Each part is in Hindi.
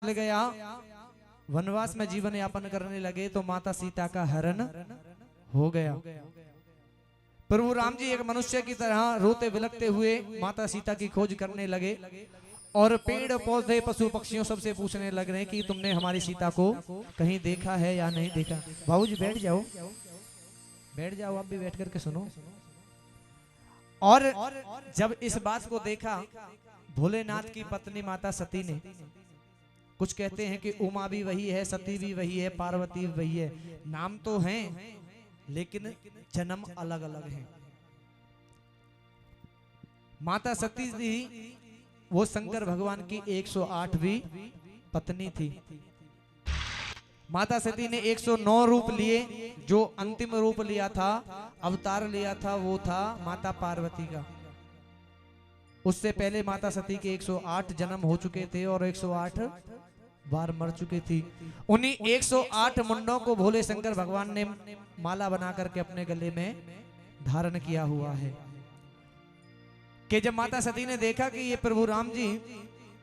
चले गया, वनवास में जीवन यापन करने लगे, तो माता सीता का हरण हो गया। प्रभु राम जी एक मनुष्य की तरह रोते बिलखते हुए माता सीता की खोज करने लगे और पेड़ पौधे पशु पक्षियों सबसे पूछने लग रहे कि तुमने हमारी सीता को कहीं देखा है या नहीं देखा। बाबूजी बैठ जाओ, बैठ जाओ, आप भी बैठ करके सुनो। और जब इस बात को देखा भोलेनाथ की पत्नी माता सती ने, कुछ कहते हैं कि उमा भी वही है, सती भी वही है, पार्वती भी वही है, नाम तो हैं लेकिन जन्म अलग अलग है। माता सती थी वो शंकर भगवान की 108वीं पत्नी थी। माता सती ने 109 रूप लिए, जो अंतिम रूप लिया था, अवतार लिया था, वो था माता पार्वती का। उससे पहले माता सती के 108 जन्म हो चुके थे और 108 बार मर चुकी थी। उन्हीं 108 मुंडों को भोले शंकर भगवान ने माला बना करके अपने गले में धारण किया हुआ है। कि जब माता सती ने देखा कि ये प्रभु राम जी,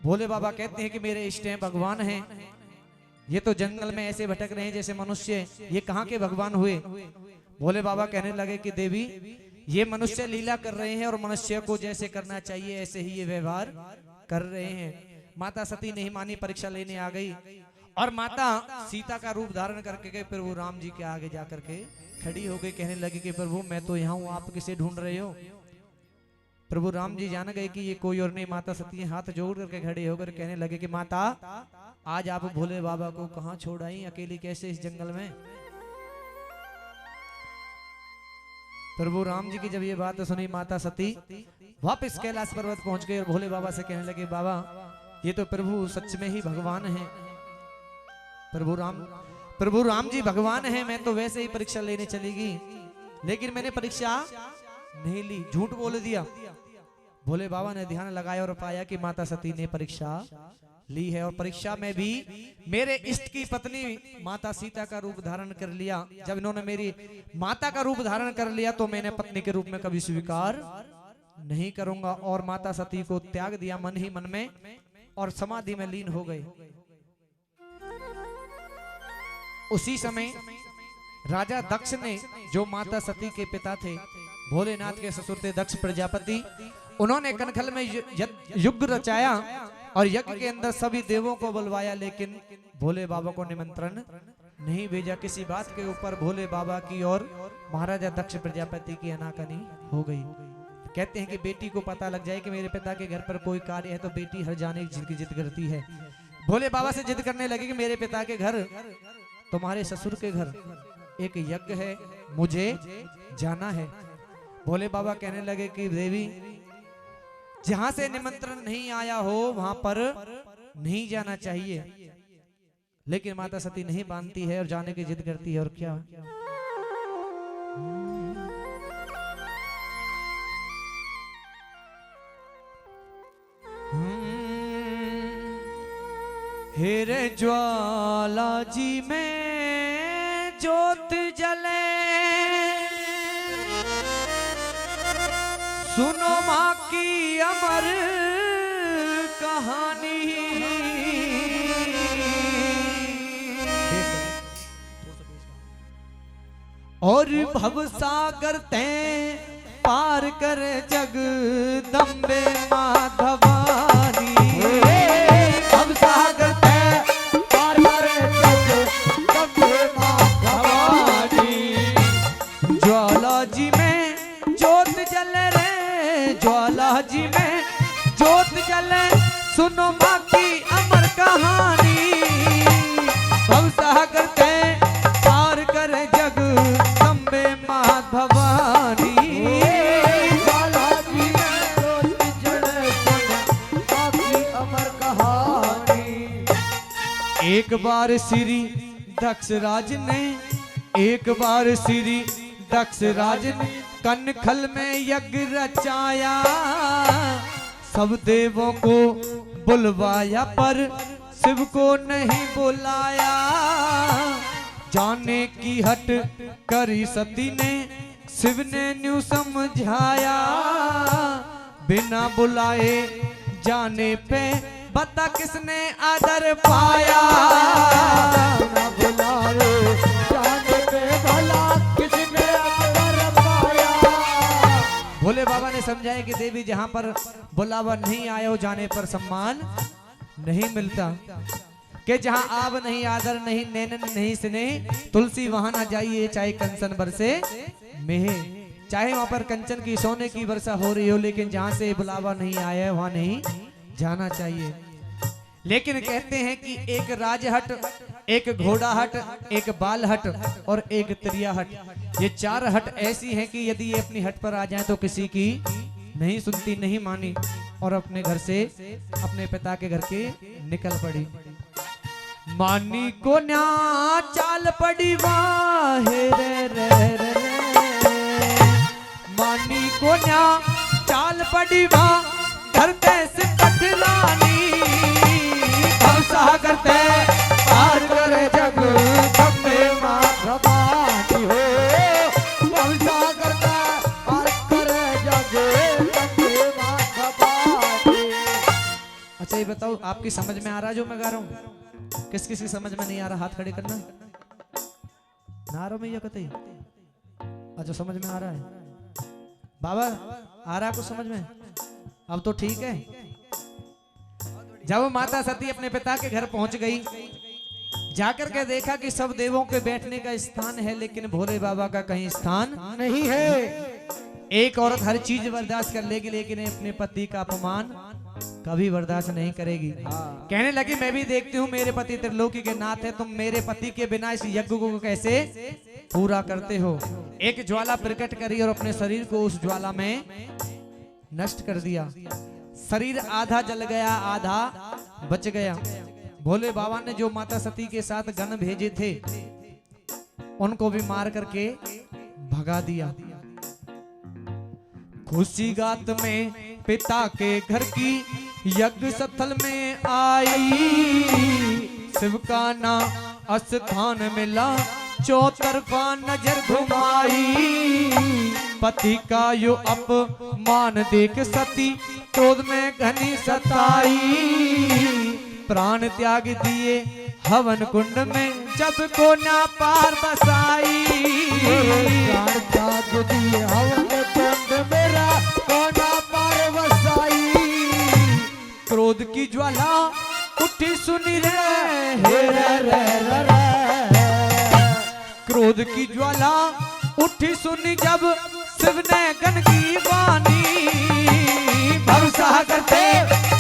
भोले बाबा कहते हैं कि मेरे इष्ट हैं, भगवान हैं, ये तो जंगल में ऐसे भटक रहे हैं जैसे मनुष्य, ये कहाँ के भगवान हुए। भोले बाबा कहने लगे कि देवी, ये मनुष्य लीला कर रहे हैं और मनुष्य को जैसे करना चाहिए ऐसे ही ये व्यवहार कर रहे हैं। माता सती नहीं मानी, परीक्षा लेने आ गई और माता सीता का रूप धारण करके गए प्रभु राम जी के आगे जाकर के खड़ी हो गई। कहने लगी कि प्रभु मैं तो यहाँ हूँ, आप किसे ढूंढ रहे हो। प्रभु राम जी जान गए कि ये कोई और नहीं माता सती है। हाथ जोड़ करके खड़े होकर कहने लगे कि माता, आज आप भोले बाबा को कहाँ छोड़ आई, अकेली कैसे इस जंगल में। प्रभु राम जी की जब ये बात सुनी, माता सती वापस कैलाश पर्वत पहुंच गए और भोले बाबा से कहने लगे, बाबा ये तो प्रभु सच में ही भगवान है, प्रभु राम जी भगवान है। मैं तो वैसे ही परीक्षा लेने चलेगी, लेकिन मैंने परीक्षा नहीं ली, झूठ बोल दिया। भोले बाबा ने ध्यान लगाया और पाया कि माता सती ने परीक्षा ली है और परीक्षा में भी मेरे इष्ट की पत्नी माता सीता का रूप धारण कर लिया। जब इन्होंने मेरी माता का रूप धारण कर लिया तो मैंने पत्नी के रूप में कभी स्वीकार नहीं करूंगा। और माता सती को त्याग दिया मन ही मन में और समाधि में लीन हो गए। उसी समय राजा दक्ष ने, जो माता सती के पिता थे, भोलेनाथ के ससुर थे दक्ष प्रजापति, उन्होंने कनखल में युग रचाया और यज्ञ के अंदर सभी देवों को बुलवाया, लेकिन भोले बाबा को निमंत्रण नहीं भेजा। किसी बात के ऊपर भोले बाबा की और महाराजा दक्ष प्रजापति की अनाकानी हो गई। कहते हैं कि बेटी को पता लग जाए कि मेरे पिता के घर पर कोई कार्य है तो बेटी हर जाने की जिद करती है। भोले बाबा से जिद करने लगे कि मेरे पिता के घर, तुम्हारे ससुर के घर एक यज्ञ है, मुझे जाना है। भोले बाबा कहने लगे कि देवी, जहां से निमंत्रण नहीं आया हो वहां पर नहीं जाना चाहिए। लेकिन माता सती नहीं मानती है और जाने की जिद करती है। और क्या, हेरे ज्वाला जी में ज्योत जले, सुनो माँ की अमर कहानी। और भवसागर तैं पार कर जगदम्बे माँ भवानी। भवसागर तैं पार कर जगदम्बे माँ भवानी। ज्वाला जी में ज्योत जल रे, ज्वाला जी में ज्योत जले, सुनो माँ की अमर कहानी। भवसागर तैं पार कर जगदम्बे माँ भवानी। ज्वाला जी में ज्योत जले, सुनो माँ की अमर कहानी। एक बार श्री दक्ष राज ने, एक बार श्री दक्ष राज ने कनखल में यज्ञ रचाया। सब देवों को बुलवाया पर शिव को नहीं बुलाया। जाने की हट करी सती ने, शिव ने न्यू समझाया। बिना बुलाए जाने पे बता किसने आदर पाया, न बुलावे जाने पे भला किसने आदर पाया। भोले बाबा ने समझाया कि देवी जहां पर बुलावा नहीं आया हो जाने पर सम्मान नहीं मिलता, कि जहां आब नहीं आदर नहीं नैनन नहीं स्नेह, तुलसी वहां ना जाइए चाहे कंचन बरसे मेह। चाहे वहां पर कंचन की सोने की वर्षा हो रही हो, लेकिन जहां से बुलावा नहीं आया वहां नहीं जाना चाहिए। लेकिन कहते हैं कि एक राजहट, एक घोड़ा हट, एक बाल हट और एक त्रिया हट, ये 4 हट ऐसी हैं कि यदि ये अपनी हट पर आ जाएं तो किसी की नहीं सुनती, नहीं मानी और अपने घर से, अपने पिता के घर के निकल पड़ी। मानी को न्या चाल पड़ी वाहे रे रे रे, मानी को न्या चाल पड़ी वाह धरते से कठलानी, सागर ते पार करे जग बम्बे माँ भवानी हो, सागर ते पार करे जग बम्बे माँ भवानी। अच्छा ये बताओ आपकी समझ में आ रहा है जो मैं गा रहा हूँ? किस किस की समझ में नहीं आ रहा हाथ खड़े करना। नारों में ये कतई अच्छा समझ में आ रहा है। बाबा आ रहा है कुछ समझ में? अब तो ठीक है। जब माता सती अपने पिता के घर पहुंच गई, जाकर के देखा कि सब देवों के बैठने का स्थान है लेकिन भोले बाबा का कहीं स्थान नहीं है। एक औरत हर चीज बर्दाश्त कर लेगी लेकिन अपने पति का अपमान कभी बर्दाश्त नहीं करेगी। कहने लगी मैं भी देखती हूँ मेरे पति त्रिलोकी के नाथ है, तुम मेरे पति के बिना इस यज्ञ को कैसे पूरा करते हो। एक ज्वाला प्रकट करी और अपने शरीर को उस ज्वाला में नष्ट कर दिया। शरीर आधा जल गया आधा बच गया। भोले बाबा ने जो माता सती के साथ गण भेजे थे उनको भी मार करके भगा दिया। खुशी गात में पिता के घर की यज्ञ स्थल में आई, शिव का ना स्थान मिला चौतरफा नजर घुमाई। पति का यो अपमान देख सती क्रोध में घनी सताई, प्राण त्याग दिए हवन कुंड में जब को ना पार बसाई। प्राण त्याग दिए हवन कुंड मेरा को ना पार बसाई। क्रोध की ज्वाला उठी सुनी रे हे रे रे रे रे। क्रोध की ज्वाला उठी सुनी जब शिव ने गन की वाणी, भरोसा करते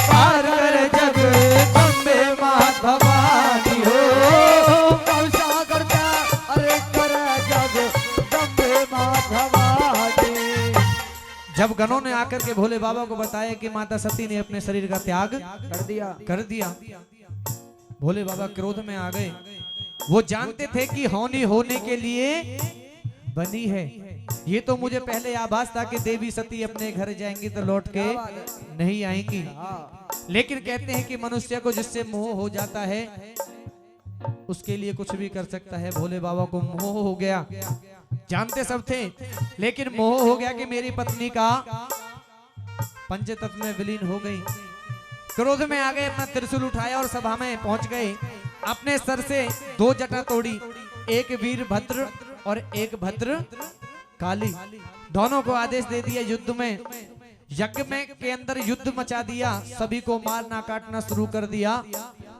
पार कर जग बम्बे माँ भवानी हो। भरोसा करता अरे कर जग बम्बे माँ भवानी। जब गणों ने आकर के भोले बाबा को बताया कि माता सती ने अपने शरीर का त्याग कर दिया, भोले बाबा क्रोध में आ गए। वो जानते थे कि होनी होने के लिए बनी है। ये तो मुझे पहले आभास था कि देवी सती अपने घर जाएंगी तो लौट के नहीं आएंगी, लेकिन कहते हैं कि मनुष्य को जिससे मोह हो जाता है उसके लिए कुछ भी कर सकता है। भोले बाबा को मोह हो गया, जानते सब थे लेकिन मोह हो गया कि मेरी पत्नी का पंचतत्व में विलीन हो गई। क्रोध में आ गए, अपना त्रिशूल उठाया और सभा में पहुंच गए। अपने सर से 2 जटा तोड़ी, एक वीरभद्र और एक भद्र काली, दोनों को आदेश दे दिया युद्ध में। यज्ञ में के अंदर युद्ध मचा दिया, सभी को मारना काटना शुरू कर दिया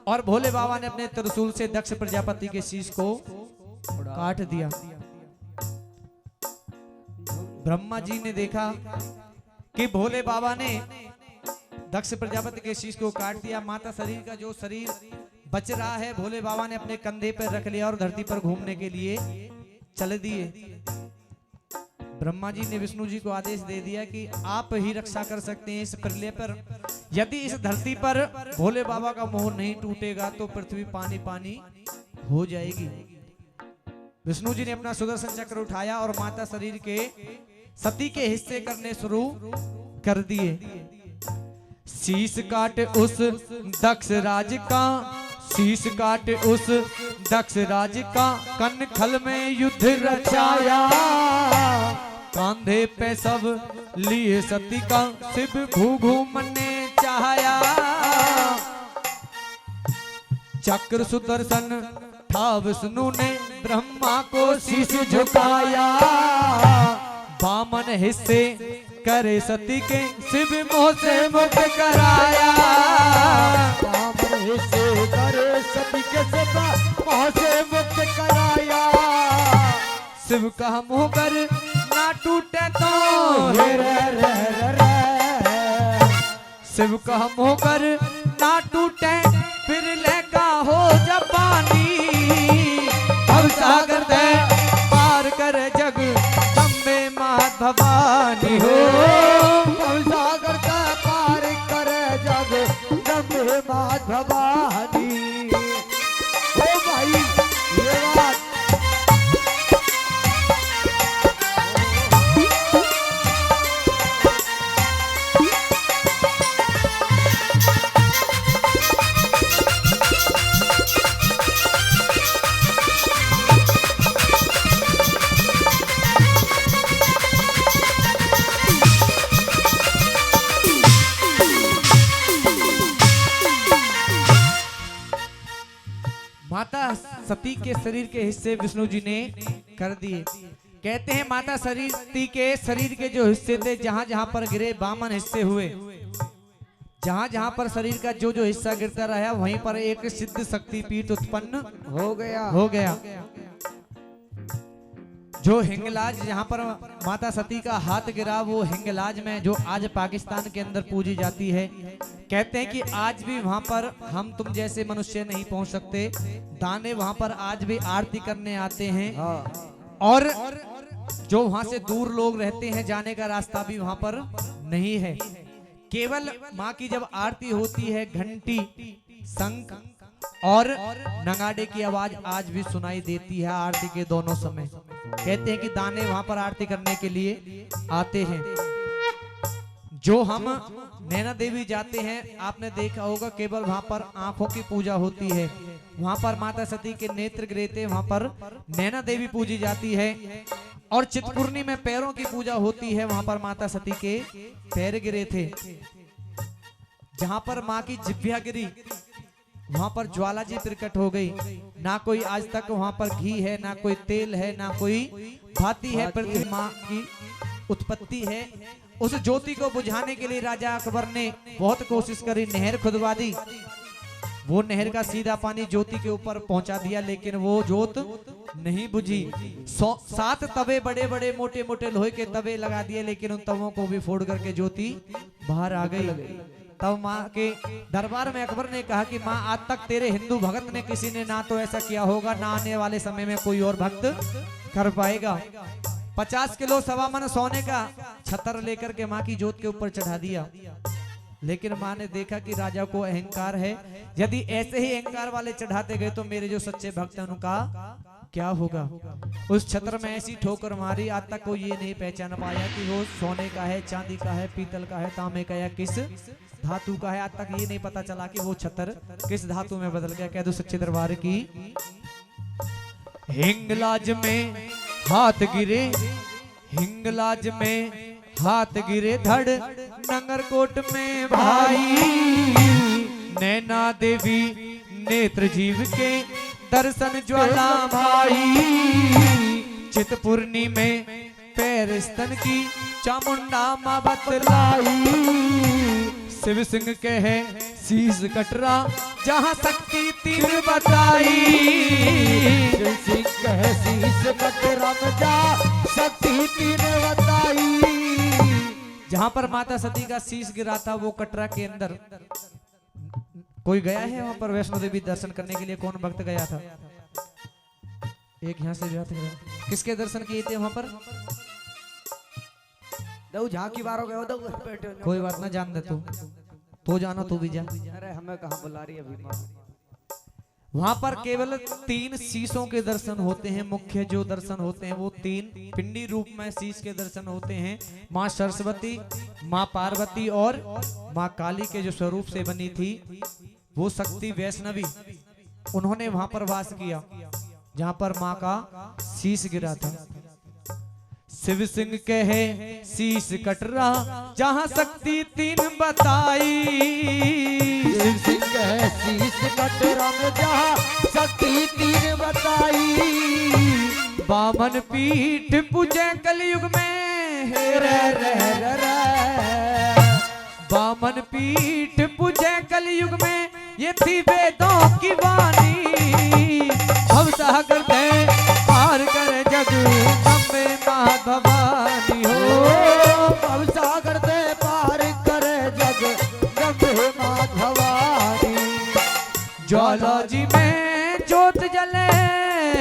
और भोले बाबा ने अपने त्रिशूल से दक्ष प्रजापति के शीश को काट दिया। ब्रह्मा जी ने देखा कि भोले बाबा ने दक्ष प्रजापति के शीश को काट दिया। माता शरीर का जो शरीर बच रहा है भोले बाबा ने अपने कंधे पर रख लिया और धरती पर घूमने के लिए चल दिए। ब्रह्मा जी ने विष्णु जी को आदेश दे दिया कि आप ही रक्षा कर सकते हैं इस प्रलय पर। यदि इस धरती पर भोले बाबा का मोह नहीं टूटेगा तो पृथ्वी पानी पानी हो जाएगी। विष्णु जी ने अपना सुदर्शन चक्र उठाया और माता शरीर के सती के हिस्से करने शुरू कर दिए। शीश काट उस दक्ष राज का, शीश काट उस दक्ष राज का, कनखल में युद्ध रचाया। कांधे पे सब लिए सती का, शिव घू घू मने चाहया। चक्र सुदर्शन था विष्णु ने ब्रह्मा को शीश झुकाया। वामन हिस्से करे सती के शिव मोह से मुक्त कराया। वामन हिस्से करे सती के शिव मोह से मुक्त कराया। शिव का मोह कर ना टूटे तो रे रे रे रे। शिव का मोह कर ना टूटे फिर लेगा हो जापानी। भव सागर दे पार कर जग अम्बे मात भवानी हो। भव सागर का पार करे जग जम्बे मात भवानी। ओ भाई ये बात माता सती के शरीर के हिस्से विष्णु जी ने कर दिए। कहते हैं माता सती के शरीर के जो हिस्से थे जहां जहां पर गिरे वामन हिस्से हुए। जहां जहां पर शरीर का जो जो हिस्सा गिरता रहा वहीं पर एक सिद्ध शक्ति पीठ उत्पन्न हो गया। जो हिंगलाज जहां पर माता सती का हाथ गिरा वो हिंगलाज में जो आज पाकिस्तान के अंदर पूजी जाती है। कहते हैं कि आज भी वहां पर हम तुम जैसे मनुष्य नहीं पहुंच सकते। दाने वहां पर आज भी आरती करने आते हैं। और जो वहां से दूर लोग रहते हैं जाने का रास्ता भी वहां पर नहीं है। केवल माँ की जब आरती होती है घंटी शंख और नगाड़े की आवाज आज भी सुनाई देती है आरती के दोनों समय। कहते हैं कि दाने वहां पर आरती करने के लिए आते हैं। जो हम नैना देवी जाते हैं आपने देखा होगा केवल वहां पर आंखों की पूजा होती है। वहां पर माता सती के नेत्र गिरे थे, वहां पर नैना देवी पूजी जाती है। और चित्तपूर्णी में पैरों की पूजा होती है, वहां पर माता सती के पैर गिरे थे। जहां पर माँ की जिभ्या गिरी वहां पर ज्वाला जी प्रकट हो गई। ना कोई आज तक वहां पर घी है, ना कोई तेल है, ना कोई भाती है। पृथ्वी माँ की उत्पत्ति है। उस ज्योति को बुझाने के लिए राजा अकबर ने बहुत कोशिश करी, नहर खुदवा दी। वो नहर का सीधा पानी ज्योति के ऊपर पहुंचा दिया लेकिन वो ज्योत नहीं बुझी। 7 तवे बड़े बड़े मोटे मोटे लोहे के तवे लगा दिए लेकिन उन तवों को भी फोड़ करके ज्योति बाहर आ गई। तब माँ के दरबार में अकबर ने कहा कि माँ आज तक तेरे हिंदू भक्त ने किसी ने ना तो ऐसा किया होगा, ना आने वाले समय में कोई और भक्त कर पाएगा। 50 किलो सवा मन सोने का छतर लेकर के माँ की जोत के ऊपर चढ़ा दिया। लेकिन माँ ने देखा कि राजा को अहंकार है, यदि ऐसे ही अहंकार वाले चढ़ाते गए तो मेरे जो सच्चे भक्त हैं उनका क्या होगा। उस छत्र में ऐसी ठोकर मारी आज तक कोई ये नहीं पहचान पाया कि वो सोने का है, चांदी का है, पीतल का है, तांबे का या किस धातु का है। आज तक ये नहीं पता चला कि वो छतर किस धातु में बदल गया। कह दो सच्चे दरबार की। हिंगलाज में हाथ गिरे, हिंगलाज में हाथ गिरे धड़ नंगरकोट में भाई। नैना देवी नेत्र जीव के दर्शन ज्वाला भाई। चित्तपूर्णी में पैर स्तन की चामुंडा मां बतलाई। शिव सिंह कहे शीश कटरा जहां शक्ति तीन बताई। शिव सिंह कहे शीश कटरा में जा शक्ति तीन बताई। जहां पर माता सती का शीश गिरा था वो कटरा के अंदर कोई गया है वहां पर वैष्णो देवी दर्शन करने के लिए? कौन भक्त गया था? एक यहाँ से गया था। किसके दर्शन किए थे वहां पर? दो झांकी बारो गए दो बैठे। कोई बात ना, जान दे तो जाना तू भी जा। अरे हमें कहाँ बुला रही है अभी माँ। वहां पर केवल 3 शीशों के दर्शन होते हैं। मुख्य जो दर्शन होते हैं वो 3 पिंडी रूप में शीश के दर्शन होते हैं। माँ सरस्वती, माँ पार्वती और माँ काली के जो स्वरूप से बनी थी वो शक्ति वैष्णवी, उन्होंने वहां पर वास किया जहां पर माँ का शीश गिरा था। शिव सिंह कहे शीश कटरा जहां शक्ति तीन बताई। शिव सिंह कहे शीश कटरा में जहाँ शक्ति तीन बताई। बामन पीठ पूजे कलयुग में हे रे रे रे रे। बामन पीठ पूजे कलयुग में ये थी वेदों की वाणी। अब सागर थे पार कर जग अम्बे माँ भवानी हो। अब सागर दे पार करे जग गंगे माँ भवानी। ज्वाला जी में ज्योत जले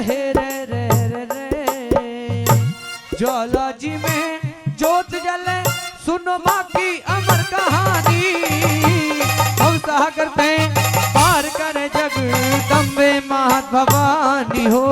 हे रे रे रे रे। ज्वाला जी में ज्योत जले सुनो माँ की अमर कहानी। हम सागर में पार करे जग दम्बे माँ भवानी हो।